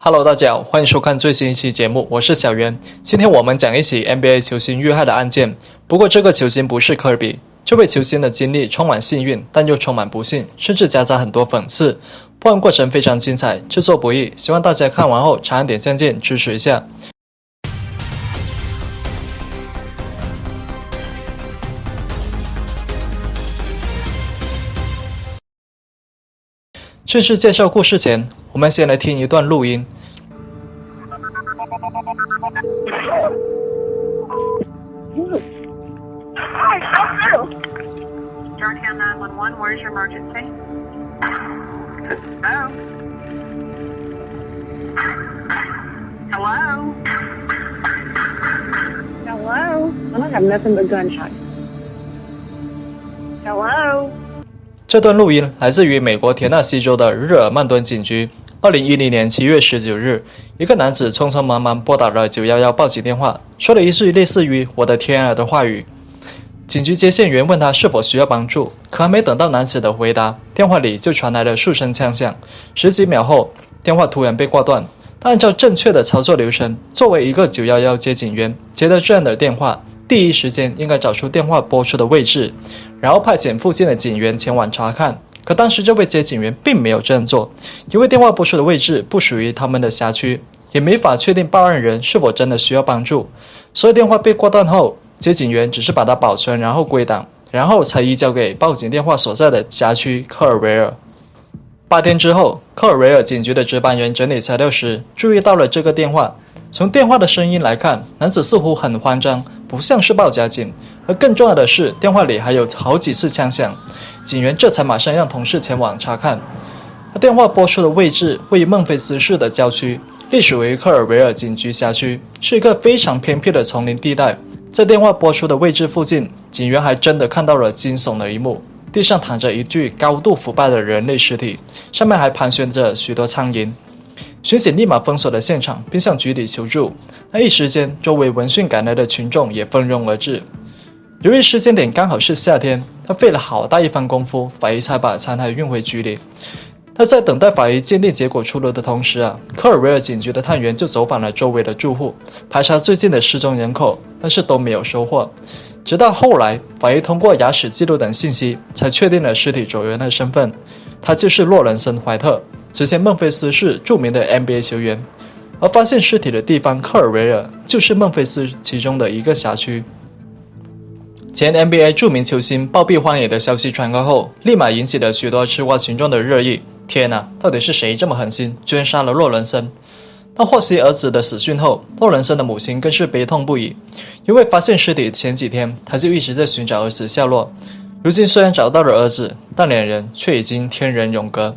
Hello， 大家好，欢迎收看最新一期节目，我是小袁。今天我们讲一起 NBA 球星遇害的案件。不过这个球星不是科比，这位球星的经历充满幸运，但又充满不幸，甚至夹杂很多讽刺。破案过程非常精彩，制作不易，希望大家看完后长按点赞键支持一下。正式介绍故事前，我们先来听一段录音。Hi, how are you? Georgetown 911, where's your emergency? Hello? Hello? Hello? I have nothing but gunshots. Hello? 这段录音来自于美国田纳西州的日耳曼敦警局。2010年7月19日，一个男子匆匆忙忙拨打了911报警电话，说了一句类似于"我的天啊"的话语。警局接线员问他是否需要帮助，可还没等到男子的回答，电话里就传来了数声枪响。10几秒后，电话突然被挂断。但按照正确的操作流程，作为一个911接警员，接到这样的电话，第一时间应该找出电话拨出的位置，然后派遣附近的警员前往查看。可当时这位接警员并没有这样做，因为电话拨出的位置不属于他们的辖区，也没法确定报案人是否真的需要帮助。所以电话被挂断后，接警员只是把它保存，然后归档，然后才移交给报警电话所在的辖区科尔维尔。8天之后，科尔维尔警局的值班员整理材料时注意到了这个电话。从电话的声音来看，男子似乎很慌张，不像是报假警。而更重要的是，电话里还有好几次枪响。警员这才马上让同事前往查看。电话拨出的位置位于孟菲斯市的郊区，隶属于科尔维尔警局辖区，是一个非常偏僻的丛林地带。在电话拨出的位置附近，警员还真的看到了惊悚的一幕。地上躺着一具高度腐败的人类尸体，上面还盘旋着许多苍蝇。巡警立马封锁了现场，并向局里求助。那一时间，周围闻讯赶来的群众也蜂拥而至。由于时间点刚好是夏天，他费了好大一番功夫，法医才把残骸运回局里。他在等待法医鉴定结果出炉的同时科尔维尔警局的探员就走访了周围的住户，排查最近的失踪人口，但是都没有收获。直到后来，法医通过牙齿记录等信息，才确定了尸体主人的身份，他就是洛伦森·怀特，此前孟菲斯市著名的 NBA 球员。而发现尸体的地方科尔维尔，就是孟菲斯其中的一个辖区。前 NBA 著名球星暴毙荒野的消息传开后，立马引起了许多吃瓜群众的热议。天哪，到底是谁这么狠心，居然杀了洛伦森？当获悉儿子的死讯后，洛伦森的母亲更是悲痛不已。因为发现尸体前几天，他就一直在寻找儿子下落。如今虽然找到了儿子，但两人却已经天人永隔。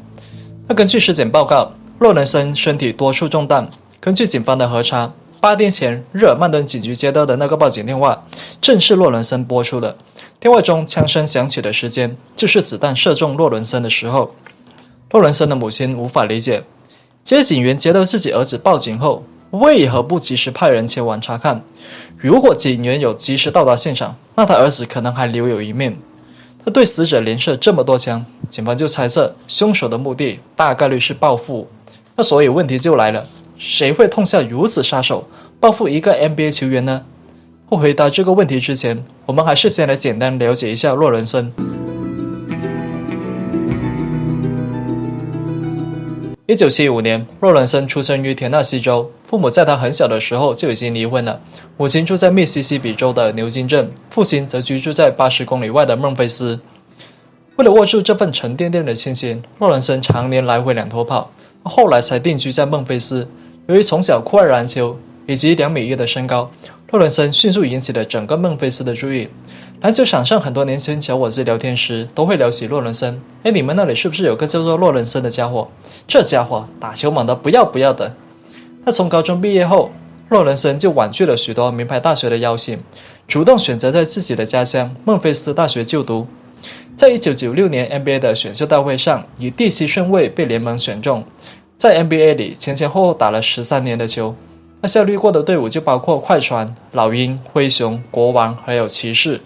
那根据尸检报告，洛伦森身体多处中弹。根据警方的核查，8天前日耳曼敦警局接到的那个报警电话，正是洛伦森拨出的。电话中枪声响起的时间，就是子弹射中洛伦森的时候。洛伦森的母亲无法理解，接警员接到自己儿子报警后，为何不及时派人前往查看？如果警员有及时到达现场，那他儿子可能还留有一命。他对死者连射这么多枪，警方就猜测凶手的目的大概率是报复。那所以问题就来了，谁会痛下如此杀手，报复一个 NBA 球员呢？回答这个问题之前，我们还是先来简单了解一下洛伦森。1975年，洛伦森出生于田纳西州，父母在他很小的时候就已经离婚了。母亲住在密西西比州的牛津镇，父亲则居住在80公里外的孟菲斯。为了握住这份沉甸甸的亲情，洛伦森常年来回两头跑，后来才定居在孟菲斯。由于从小酷爱篮球以及2.1米的身高，洛伦森迅速引起了整个孟菲斯的注意。篮球场上很多年轻小伙子聊天时都会聊起洛伦森。你们那里是不是有个叫做洛伦森的家伙？这家伙打球猛得不要不要的。那从高中毕业后，洛伦森就婉拒了许多名牌大学的邀请，主动选择在自己的家乡孟菲斯大学就读。在1996年 NBA 的选秀大会上，以第7顺位被联盟选中。在 NBA 里前前后后打了13年的球。那效力过的队伍就包括快船、老鹰、灰熊、国王还有骑士。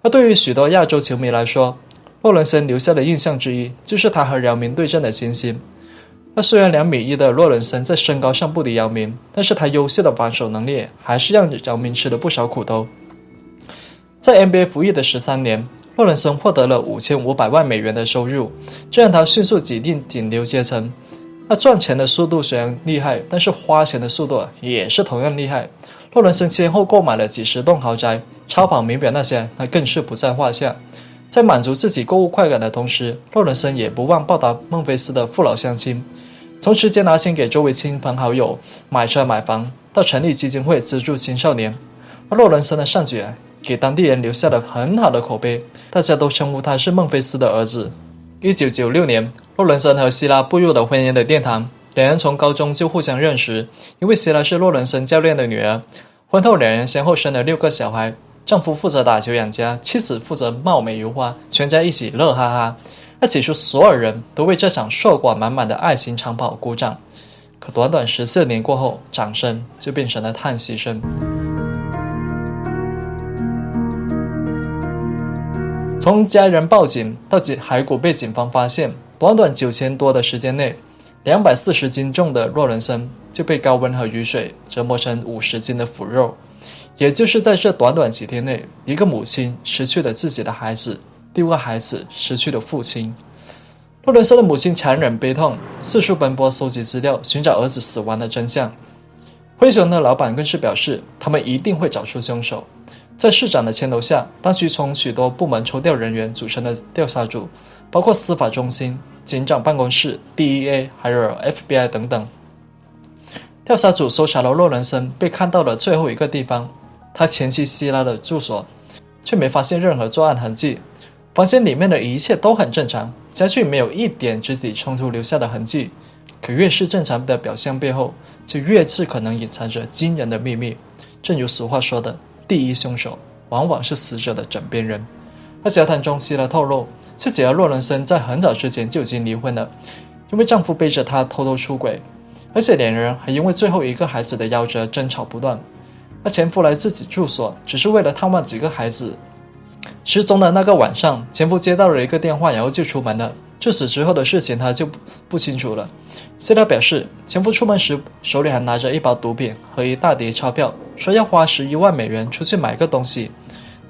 那对于许多亚洲球迷来说，洛伦森留下的印象之一就是他和辽宁对阵的情形。虽然2.1米的洛伦森在身高上不敌姚明，但是他优秀的防守能力还是让姚明吃了不少苦头。在 NBA 服役的13年，洛伦森获得了5500万美元的收入，这让他迅速挤进顶流阶层。赚钱的速度虽然厉害，但是花钱的速度也是同样厉害。洛伦森先后购买了几十栋豪宅，超跑名表那些那更是不在话下。在满足自己购物快感的同时，洛伦森也不忘报答孟菲斯的父老乡亲，从直接拿钱给周围亲朋好友买车买房，到成立基金会资助青少年。洛伦森的善举给当地人留下了很好的口碑，大家都称呼他是孟菲斯的儿子。1996年，洛伦森和希拉步入了婚姻的殿堂。两人从高中就互相认识，因为希拉是洛伦森教练的女儿。婚后两人先后生了6个小孩，丈夫负责打球养家，妻子负责貌美如花，全家一起乐哈哈。起初所有人都为这场硕果满满的爱情长跑鼓掌，可短短14年过后，掌声就变成了叹息声。从家人报警到骸骨被警方发现，短短9000多的时间内，240斤重的洛伦森就被高温和雨水折磨成50斤的腐肉。也就是在这短短几天内，一个母亲失去了自己的孩子，第5个孩子失去了父亲。洛伦森的母亲强忍悲痛，四处奔波搜集资料，寻找儿子死亡的真相。灰熊的老板更是表示，他们一定会找出凶手。在市长的牵头下，当局从许多部门抽调人员组成的调查组，包括司法中心、警长办公室、DEA 还有 FBI 等等。调查组搜查了洛伦森被看到的最后一个地方，他前妻希拉的住所，却没发现任何作案痕迹。房间里面的一切都很正常，家具没有一点肢体冲突留下的痕迹。可越是正常的表象背后，就越是可能隐藏着惊人的秘密。正如俗话说的，第一凶手往往是死者的枕边人。交谈中，希拉透露自己和洛伦森在很早之前就已经离婚了，因为丈夫背着她偷偷出轨，而且两人还因为最后一个孩子的夭折争吵不断。前夫来自己住所只是为了探望几个孩子。失踪的那个晚上，前夫接到了一个电话，然后就出门了。就此之后的事情他就不清楚了。希拉表示，前夫出门时手里还拿着一包毒品和一大叠钞票，说要花11万美元出去买个东西。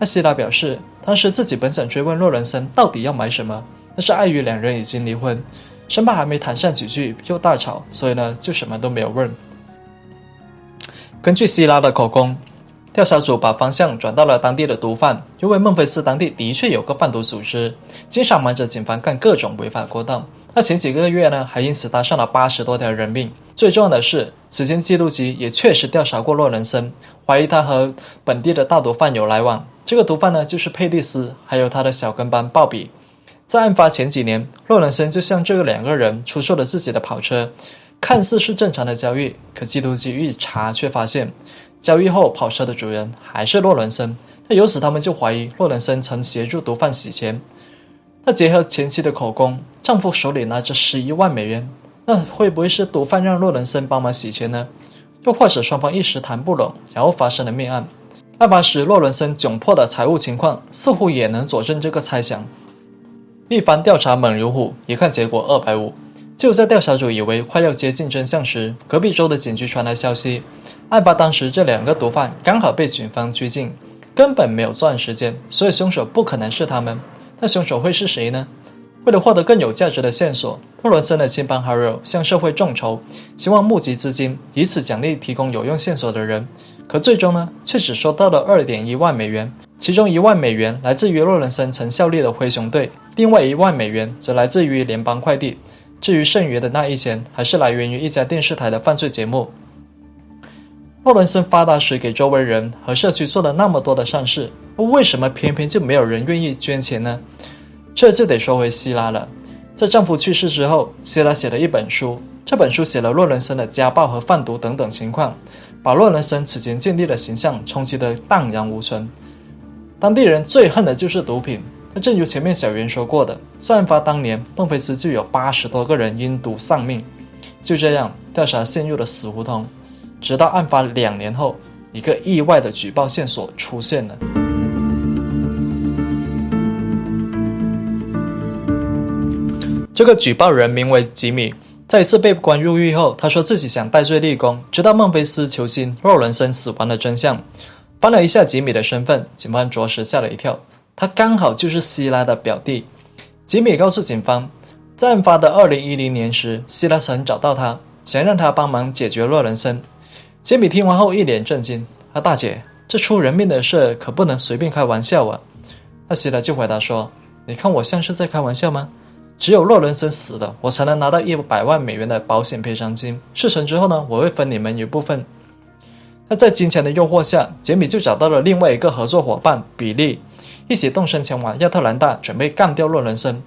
希拉表示，当时自己本想追问洛伦森到底要买什么，但是碍于两人已经离婚，生怕还没谈上几句又大吵，所以就什么都没有问。根据希拉的口供，调查组把方向转到了当地的毒贩，因为孟菲斯当地的确有个贩毒组织，经常瞒着警方干各种违法勾当。前几个月还因此搭上了80多条人命。最重要的是，此前缉毒局也确实调查过洛伦森，怀疑他和本地的大毒贩有来往。这个毒贩就是佩蒂斯，还有他的小跟班鲍比。在案发前几年，洛伦森就向这2个人出售了自己的跑车，看似是正常的交易，可缉毒局一查却发现，交易后跑车的主人还是洛伦森。由此他们就怀疑洛伦森曾协助毒贩洗钱。结合前妻的口供，丈夫手里拿着11万美元，那会不会是毒贩让洛伦森帮忙洗钱呢？又或者双方一时谈不拢，然后发生了命案。案发时洛伦森窘迫的财务情况似乎也能佐证这个猜想。一番调查猛如虎，一看结果250。就在调查组以为快要接近真相时，隔壁州的警局传来消息，案发当时这2个毒贩刚好被警方拘禁，根本没有作案时间，所以凶手不可能是他们。那凶手会是谁呢？为了获得更有价值的线索，洛伦森的亲朋好友向社会众筹，希望募集资金，以此奖励提供有用线索的人。可最终却只收到了2.1万美元，其中1万美元来自于洛伦森曾效力的灰熊队，另外1万美元则来自于联邦快递。至于剩余的那1000，还是来源于一家电视台的犯罪节目。洛伦森发达时给周围人和社区做了那么多的善事，为什么偏偏就没有人愿意捐钱呢？这就得说回希拉了。在丈夫去世之后，希拉写了一本书，这本书写了洛伦森的家暴和贩毒等等情况，把洛伦森此前建立的形象冲击得荡然无存。当地人最恨的就是毒品。正如前面小袁说过的，在案发当年，孟菲斯就有80多个人因毒丧命。就这样，调查陷入了死胡同。直到案发2年后，一个意外的举报线索出现了。这个举报人名为吉米，在一次被关入狱后，他说自己想戴罪立功，直到孟菲斯球星洛伦森死亡的真相。翻了一下吉米的身份，警方着实吓了一跳，他刚好就是希拉的表弟。吉米告诉警方，在案发的2010年时，希拉曾找到他，想让他帮忙解决洛伦森。吉米听完后一脸震惊，大姐，这出人命的事可不能随便开玩笑啊。希拉就回答说，你看我像是在开玩笑吗？只有洛伦森死了，我才能拿到100万美元的保险赔偿金，事成之后呢，我会分你们一部分。那在金钱的诱惑下，杰米就找到了另外一个合作伙伴比利，一起动身前往亚特兰大，准备干掉洛伦森。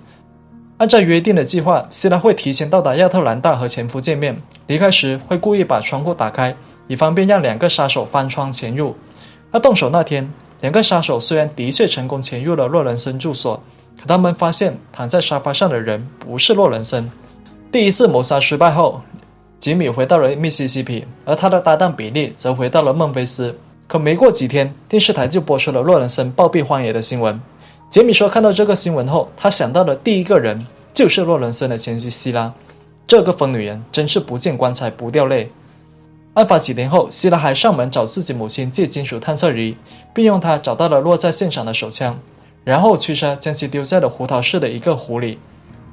按照约定的计划，希拉会提前到达亚特兰大和前夫见面，离开时会故意把窗户打开，以方便让2个杀手翻窗潜入。而动手那天，2个杀手虽然的确成功潜入了洛伦森住所，可他们发现躺在沙发上的人不是洛伦森。第一次谋杀失败后，吉米回到了密西西比，而他的搭档比利则回到了孟菲斯。可没过几天，电视台就播出了洛伦森暴毙荒野的新闻。杰米说看到这个新闻后，他想到的第一个人就是洛伦森的前妻希拉。这个疯女人真是不见棺材不掉泪。案发几天后，希拉还上门找自己母亲借金属探测仪，并用它找到了落在现场的手枪，然后驱车将其丢在了胡桃市的一个湖里。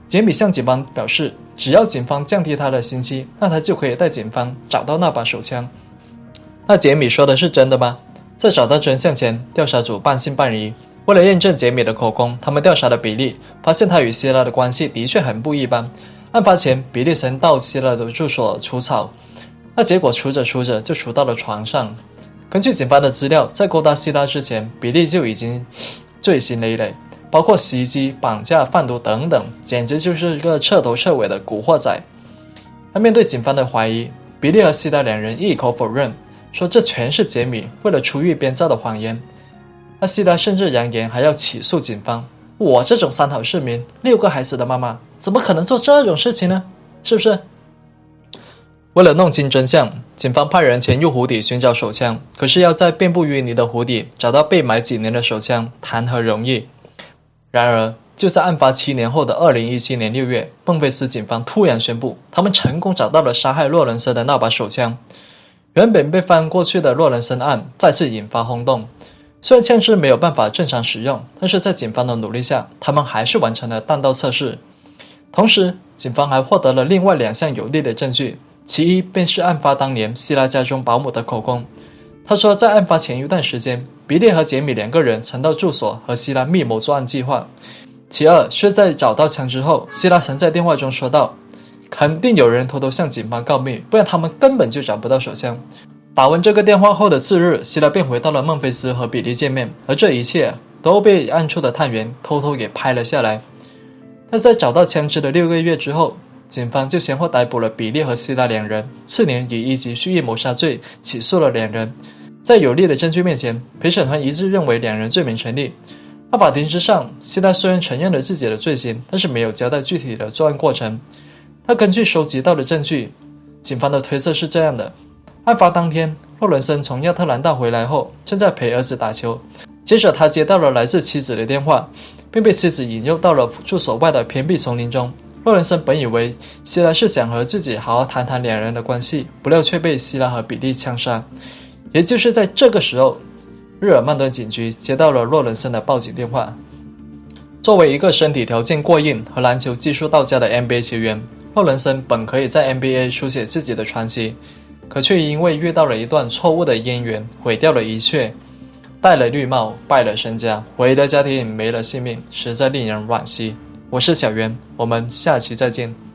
杰米向警方表示，只要警方降低他的刑期，那他就可以带警方找到那把手枪。那杰米说的是真的吗？在找到真相前，调查组半信半疑。为了验证杰米的口供，他们调查了比利，发现他与希拉的关系的确很不一般。案发前，比利曾到希拉的住所除草，那结果除着除着就除到了床上。根据警方的资料，在勾搭希拉之前，比利就已经罪行累累，包括袭击、绑架、贩毒等等，简直就是一个彻头彻尾的古惑仔。那面对警方的怀疑，比利和希拉2人异口否认，说这全是杰米为了出狱编造的谎言。那希拉甚至扬言还要起诉警方，我这种三好市民，6个孩子的妈妈，怎么可能做这种事情呢？是不是？为了弄清真相，警方派人潜入湖底寻找手枪，可是要在遍布淤泥的湖底找到被埋几年的手枪，谈何容易。然而，就在案发7年后的2017年6月，孟菲斯警方突然宣布，他们成功找到了杀害洛伦森的那把手枪。原本被翻过去的洛伦森案再次引发轰动。虽然枪支没有办法正常使用，但是在警方的努力下，他们还是完成了弹道测试。同时，警方还获得了另外2项有力的证据，其一便是案发当年希拉家中保姆的口供。他说，在案发前一段时间，比利和杰米2个人曾到住所和希拉密谋作案计划。其二是在找到枪之后，希拉曾在电话中说道，肯定有人偷偷向警方告密，不然他们根本就找不到手枪。打完这个电话后的次日，希拉便回到了孟菲斯和比利见面，而这一切都被暗处的探员偷偷给拍了下来。那在找到枪支的6个月之后，警方就先后逮捕了比利和希拉2人，次年以1级蓄意谋杀罪起诉了2人。在有力的证据面前，陪审团一致认为2人罪名成立。在法庭之上，希拉虽然承认了自己的罪行，但是没有交代具体的作案过程。他根据收集到的证据，警方的推测是这样的：案发当天，洛伦森从亚特兰大回来后，正在陪儿子打球。接着他接到了来自妻子的电话，并被妻子引诱到了住所外的偏僻丛林中。洛伦森本以为希拉是想和自己好好谈谈2人的关系，不料却被希拉和比利枪杀。也就是在这个时候，日耳曼顿警局接到了洛伦森的报警电话。作为一个身体条件过硬和篮球技术到家的 NBA 球员，洛伦森本可以在 NBA 书写自己的传奇，可却因为遇到了一段错误的姻缘，毁掉了一切。戴了绿帽，败了身家，毁了家庭，没了性命，实在令人惋惜。我是小袁，我们下期再见。